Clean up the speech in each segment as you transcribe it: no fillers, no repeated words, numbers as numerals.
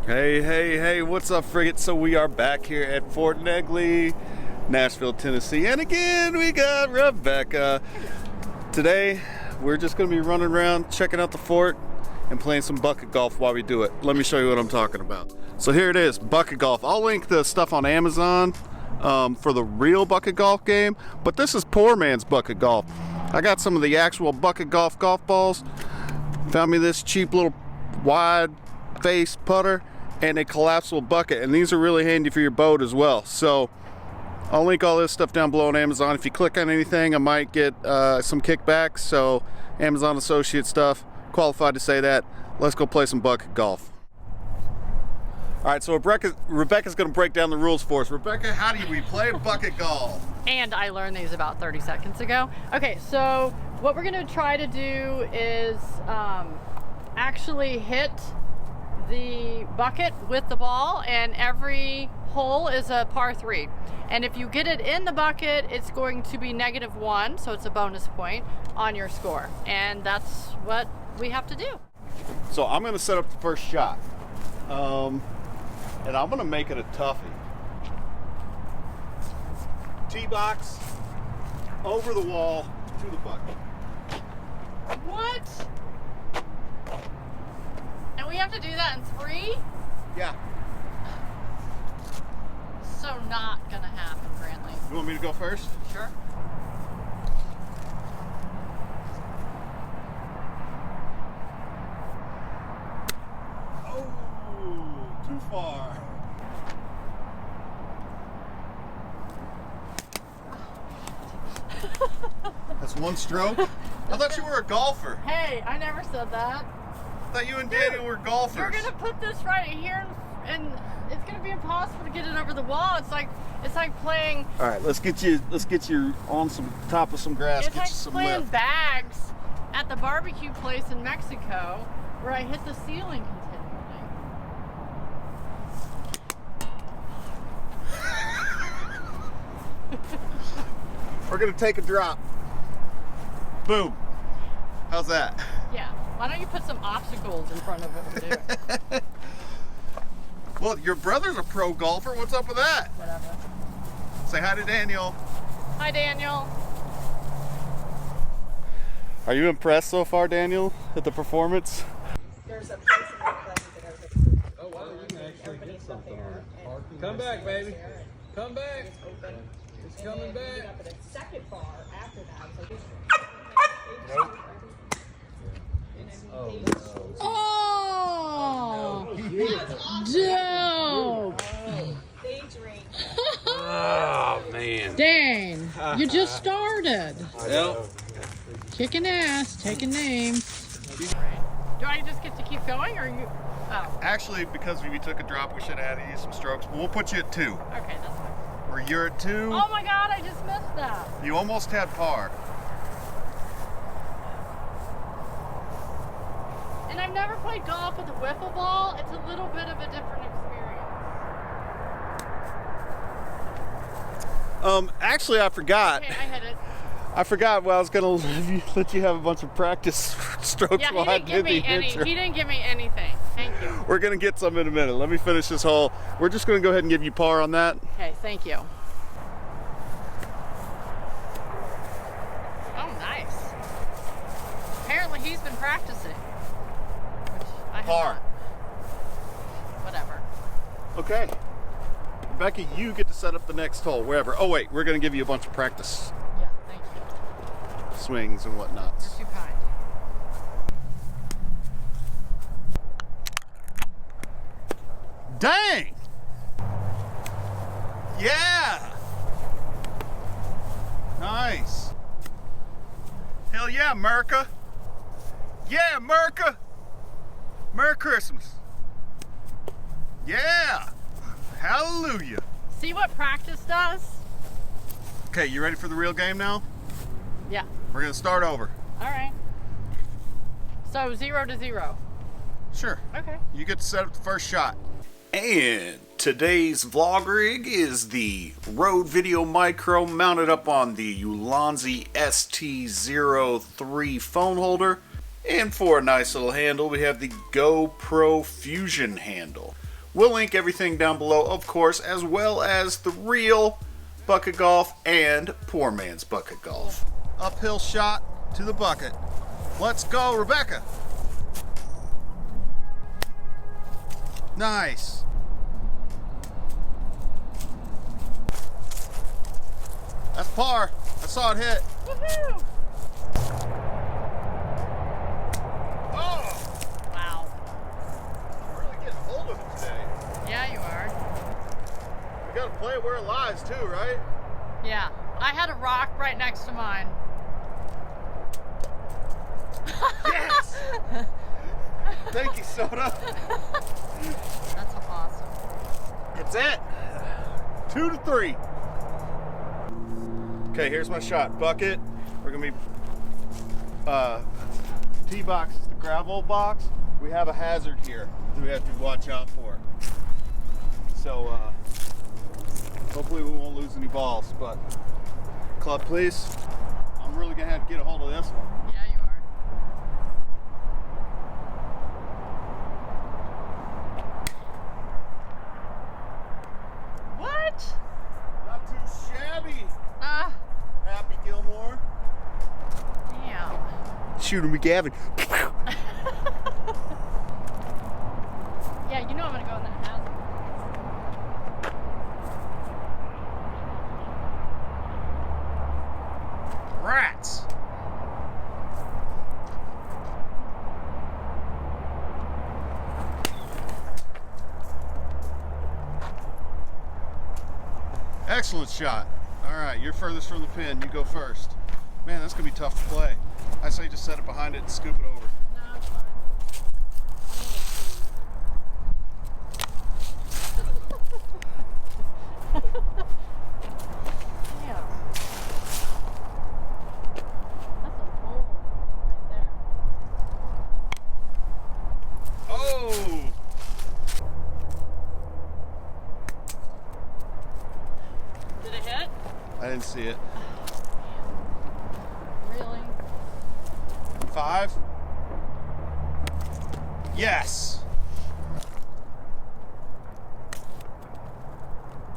Hey, what's up, frigate? So we are back here at Fort Negley, Nashville, Tennessee. And again, we got Rebecca. Today, we're just going to be running around, checking out the fort, and playing some bucket golf while we do it. Let me show you what I'm talking about. So here it is, bucket golf. I'll link the stuff on Amazon for the real bucket golf game, but this is poor man's bucket golf. I got some of the actual bucket golf balls. Found me this cheap little wide face putter and a collapsible bucket, and these are really handy for your boat as well. So I'll link all this stuff down below on Amazon. If you click on anything, I might get some kickbacks. So Amazon associate stuff, qualified to say that. Let's go play some bucket golf. All right, so Rebecca's going to break down the rules for us. Rebecca, how do we play bucket golf? And I learned these about 30 seconds ago. Okay, so what we're going to try to do is actually hit the bucket with the ball, and every hole is a par 3. And if you get it in the bucket, it's going to be -1, so it's a bonus point on your score. And that's what we have to do. So I'm going to set up the first shot. And I'm going to make it a toughie. Tee box, over the wall, to the bucket. What? And we have to do that in 3? Yeah. So not gonna happen, Brantley. You want me to go first? Sure. Oh, too far. That's one stroke? I thought you were a golfer. Hey, I never said that. I thought you and Daniel were golfers. You're gonna put this right here, and it's gonna be impossible to get it over the wall. It's like playing. All right, let's get you on some top of some grass. It's get like you some playing lift. bags at the barbecue place in Mexico, where I hit the ceiling continually. We're gonna take a drop. Boom. How's that? Yeah. Why don't you put some obstacles in front of it and do it? Well, your brother's a pro golfer. What's up with that? Whatever. Say hi to Daniel. Hi, Daniel. Are you impressed so far, Daniel, at the performance? There's a place in the place that goes like, Oh wow, you can actually hit something on it. Come back, baby. Come back. It's coming back. up at the second bar after that. So Oh! Dope! they drink. Oh man. Dang, you just started. Yep. Kicking ass, taking names. Do I just get to keep going, or you? Oh, Actually, because we took a drop, we should have added you some strokes. But we'll put you at 2. okay, that's fine. Or you're at 2. Oh my God, I just missed that. You almost had par. And I've never played golf with a wiffle ball. It's a little bit of a different experience. Actually, I forgot. Okay, I hit it. I forgot. Well, I was gonna let you have a bunch of practice strokes Yeah, while I did the intro. He didn't give me anything. Thank you. We're gonna get some in a minute. Let me finish this hole. We're just gonna go ahead and give you par on that. Okay, thank you. Oh, nice. Apparently he's been practicing. Which I have Par. not. Whatever. Okay. Becky, you get to set up the next hole, wherever. Oh wait, we're gonna give you a bunch of practice Yeah, thank you. swings and whatnot. You're too kind. Dang! Yeah! Nice. Hell yeah, America. Yeah, America. Merry Christmas. Yeah. Hallelujah. See what practice does? Okay, you ready for the real game now? Yeah. We're gonna start over. All right. So 0 to 0. Sure. Okay. You get to set up the first shot. And today's vlog rig is the Rode Video Micro mounted up on the Ulanzi ST03 phone holder. And for a nice little handle, we have the GoPro Fusion handle. We'll link everything down below, of course, as well as the real bucket golf and poor man's bucket golf. Uphill shot to the bucket. Let's go, Rebecca. Nice. That's par. I saw it hit. Woohoo! Oh! Wow. I'm really getting hold of it today. Yeah, you are. We gotta play it where it lies too, right? Yeah. I had a rock right next to mine. Yes! Thank you, Soda. That's awesome. That's it. 2 to 3. Okay, here's my shot. Bucket. We're gonna be tee box is the gravel box. We have a hazard here that we have to watch out for. So hopefully we won't lose any balls. But club, please. I'm really gonna have to get a hold of this one. Yeah, you are. What? Not too shabby. Ah, Happy Gilmore. damn. Shooter McGavin. Yeah, you know I'm gonna go in that hazard. Rats. Excellent shot. All right, you're furthest from the pin. You go first. Man, that's gonna be tough to play. I say just set it behind it and scoop it over. No, it's fine. Damn. That's a hole right there. Oh! Did it hit? I didn't see it. Really? 5. Yes.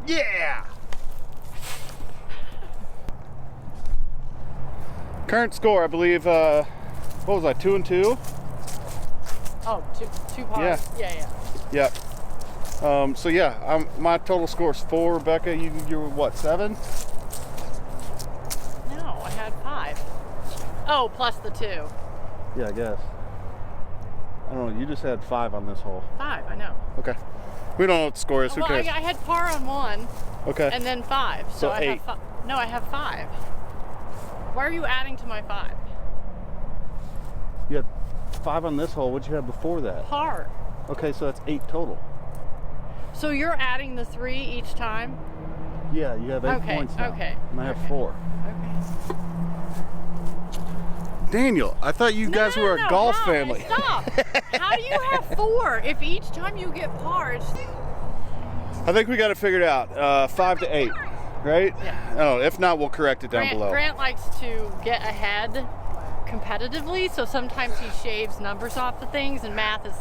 Yeah. Current score, I believe. What was I? 2 and 2. Oh, two pars. Yeah. Yeah. Yep. So yeah, my total score is 4. Rebecca, you're what, 7? No, I had 5. Oh, plus the 2. Yeah, I guess. I don't know. You just had 5 on this hole. 5, I know. Okay. We don't know what the score is. Who Well, cares? I had par on 1 Okay. and then 5. So I 8. have no, I have 5. Why are you adding to my 5? You had 5 on this hole. What'd you have before that? Par. Okay, so that's 8 total. So you're adding the 3 each time? Yeah, you have 8 Okay, points now. okay, And I have okay. 4. Okay. Daniel, I thought you guys were a golf family. Stop. How do you have 4 if each time you get par? I think we got it figured out. 5 to 8, right? Yeah. Oh, if not, we'll correct it down below. Grant likes to get ahead competitively, so sometimes he shaves numbers off the things, and math is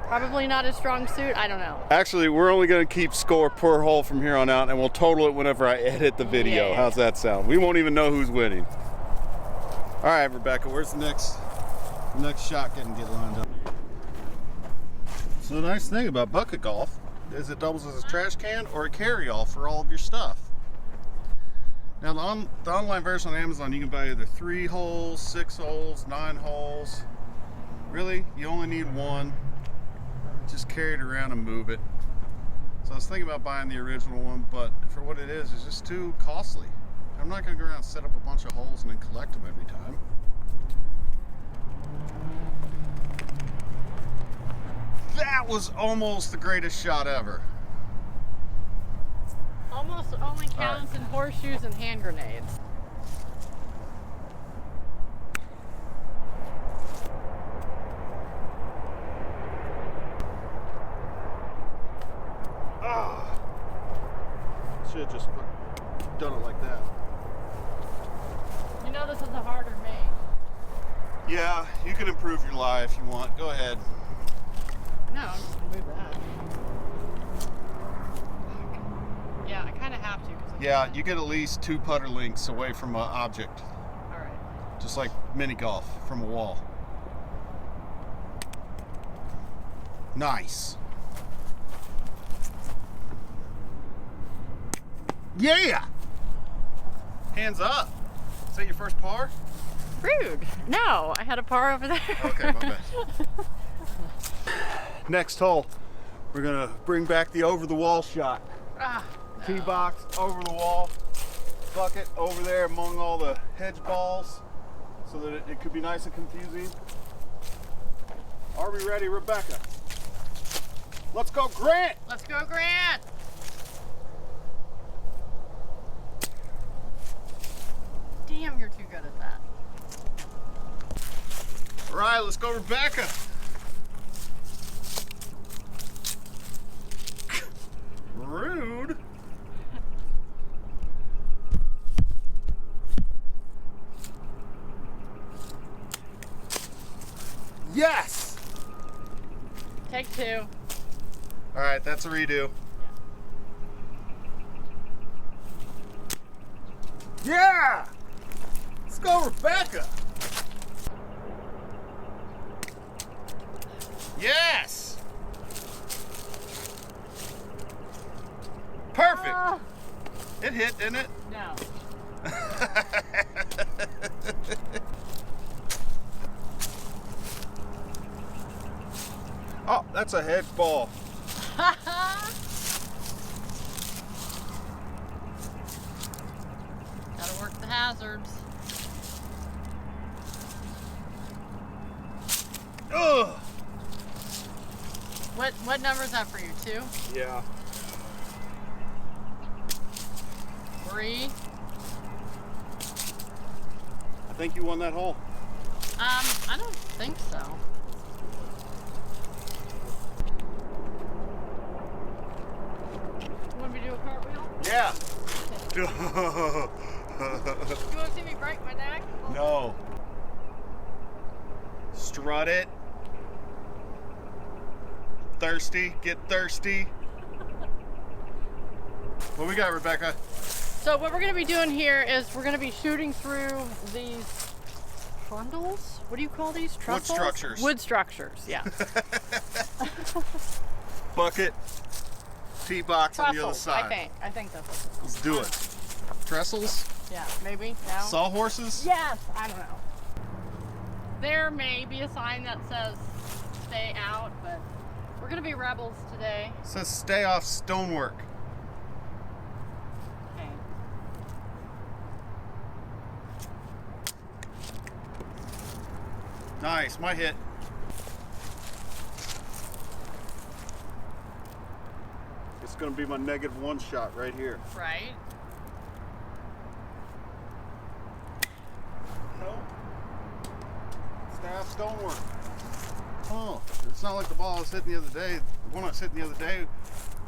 probably not his strong suit. I don't know. Actually, we're only going to keep score per hole from here on out, and we'll total it whenever I edit the video. Yeah. How's that sound? We won't even know who's winning. All right, Rebecca, where's the next shot get lined up? So the nice thing about bucket golf is it doubles as a trash can or a carry-all for all of your stuff. Now the online version on Amazon, you can buy either 3 holes, 6 holes, 9 holes. Really, you only need 1. Just carry it around and move it. So I was thinking about buying the original one, but for what it is, it's just too costly. I'm not going to go around and set up a bunch of holes and then collect them every time. That was almost the greatest shot ever. Almost only counts in horseshoes and hand grenades. Should have just done it like that. You know this is a harder main. Yeah, you can improve your lie if you want. Go ahead. No, I'm just gonna move that. Yeah, you get at least 2 putter links away from an object. All right. Just like mini golf from a wall. Nice. Yeah! Hands up. Is that your first par? Rude. No, I had a par over there. Okay, my bad. Next hole, we're gonna bring back the over the wall shot. Ah, Tee box, over the wall, bucket over there among all the hedge balls so that it could be nice and confusing. Are we ready, Rebecca? Let's go, Grant! let's go, Grant. Damn, you're too good at that. All right, let's go, Rebecca. Rude. Yes! Take 2. All right, that's a redo. Yeah! Let's go, Rebecca. Yes! Perfect. Ah, It hit, didn't it? no. Oh, that's a hedge ball. Gotta work the hazards. Ugh. What number is that for you? 2? Yeah. 3? I think you won that hole. I don't think so. You want me to do a cartwheel? Yeah. You want to see me break my neck? No. Strut it. Thirsty. Get thirsty. What we got, Rebecca? So what we're going to be doing here is we're going to be shooting through these trundles. What do you call these? Trestles? structures. Wood structures, yeah. Bucket. Tee box on the other Trestles, side. I think that's what it's Let's do it. Trestles? called. Yeah, maybe. No? Sawhorses? Yes, I don't know. There may be a sign that says stay out, but we're going to be rebels today. It says stay off stonework. Okay. Nice, my hit. It's gonna be my -1 shot right here. Right? Nope. Staff stonework. Oh, it's not like the ball I was hitting the other day. The one I was hitting the other day,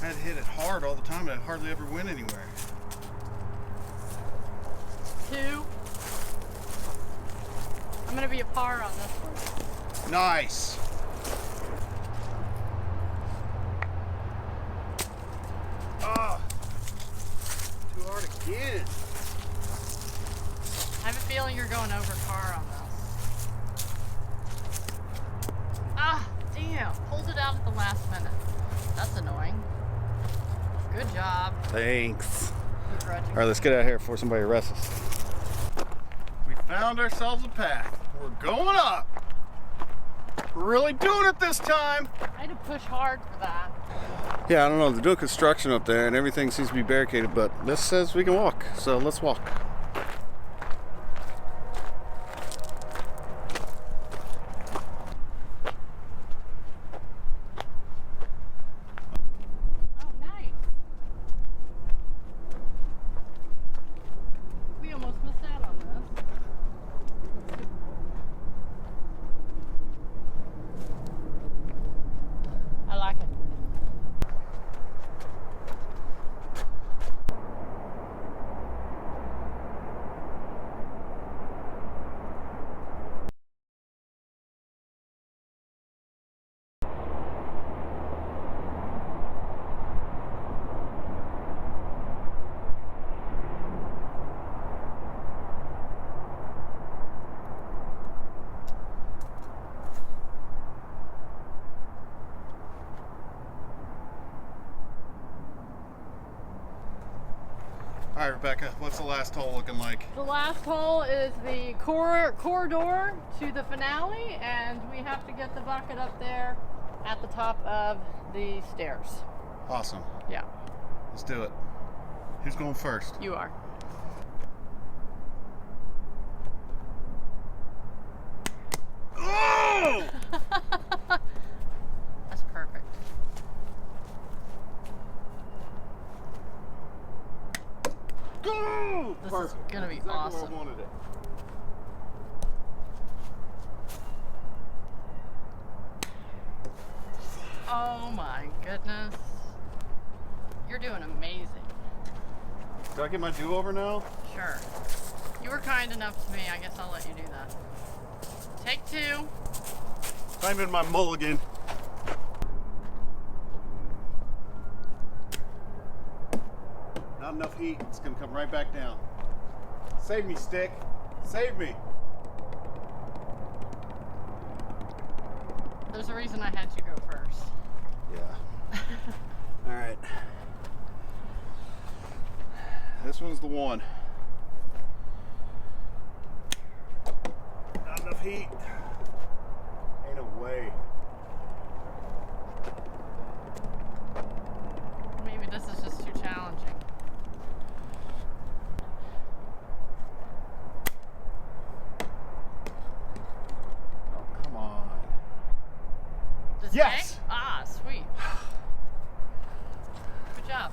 I had to hit it hard all the time and I hardly ever went anywhere. 2. I'm going to be a par on this one. Nice. Ah, too hard again. I have a feeling you're going over par on this. Ah, damn. Pulled it out at the last minute. That's annoying. Good job. Thanks. Begrudging. All right, let's get out of here before somebody arrests us. We found ourselves a path. We're going up. We're really doing it this time. I had to push hard for that. Yeah, I don't know. They're doing construction up there and everything seems to be barricaded, but this says we can walk. So let's walk. Oh, nice. We almost missed out on this. I like it. All right, Rebecca, what's the last hole looking like? The last hole is the corridor to the finale, and we have to get the bucket up there at the top of the stairs. Awesome. Yeah, Let's do it. Who's going first? you are. Oh! That's perfect. Go! This Perfect. is gonna be Exactly awesome. where I wanted it. Oh my goodness. You're doing amazing. Do I get my do-over now? Sure. You were kind enough to me. I guess I'll let you do that. Take two. I'm in my mulligan. Not enough heat. It's gonna come right back down. Save me, stick. Save me. There's a reason I had you go first. Yeah. All right. This one's the one. Not enough heat. Ain't no way. Maybe this is just too challenging. Oh, come on. Does it Yes! stay? Ah, sweet. Good job.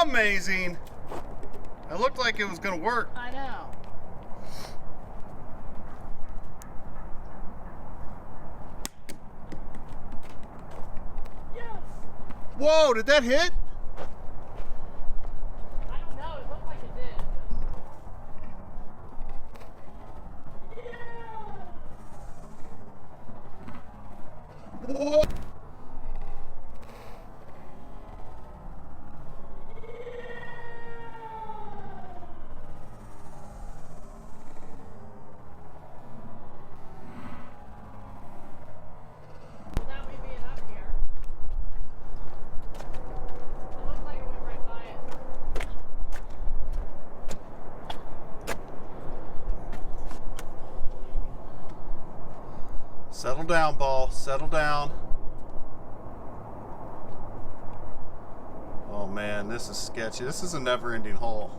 Amazing. It looked like it was gonna work. I know. Yes. Whoa, did that hit? I don't know. It looked like it did. Whoa. Without me being up here. It looked like it went right by it. Settle down, ball. Settle down. Oh man, this is sketchy. This is a never-ending hole.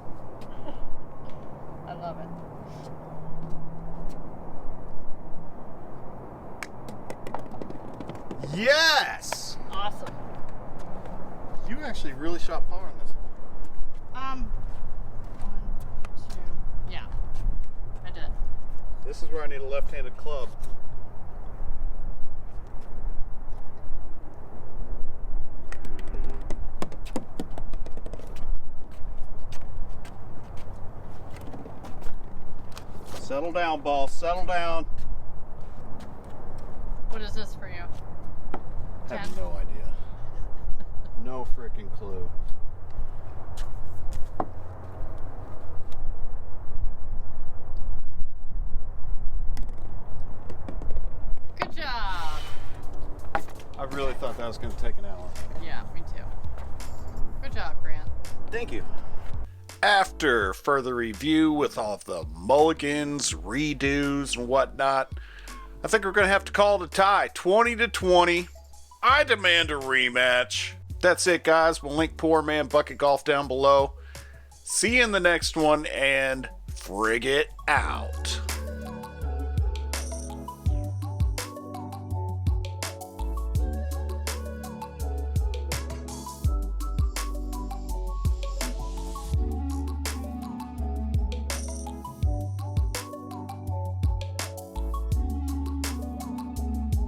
I love it. Yes! Awesome. You actually really shot par on this. 1, 2. Yeah, I did. This is where I need a left-handed club. Settle down, ball. Settle down. What is this for you? I have no idea. No freaking clue. Good job. I really thought that was going to take an hour. Yeah, me too. Good job, Grant. Thank you. After further review with all of the mulligans, redos, and whatnot, I think we're going to have to call it a tie. 20-20. I demand a rematch. That's it, guys. We'll link Poor Man Bucket Golf down below. See you in the next one, and frig it out.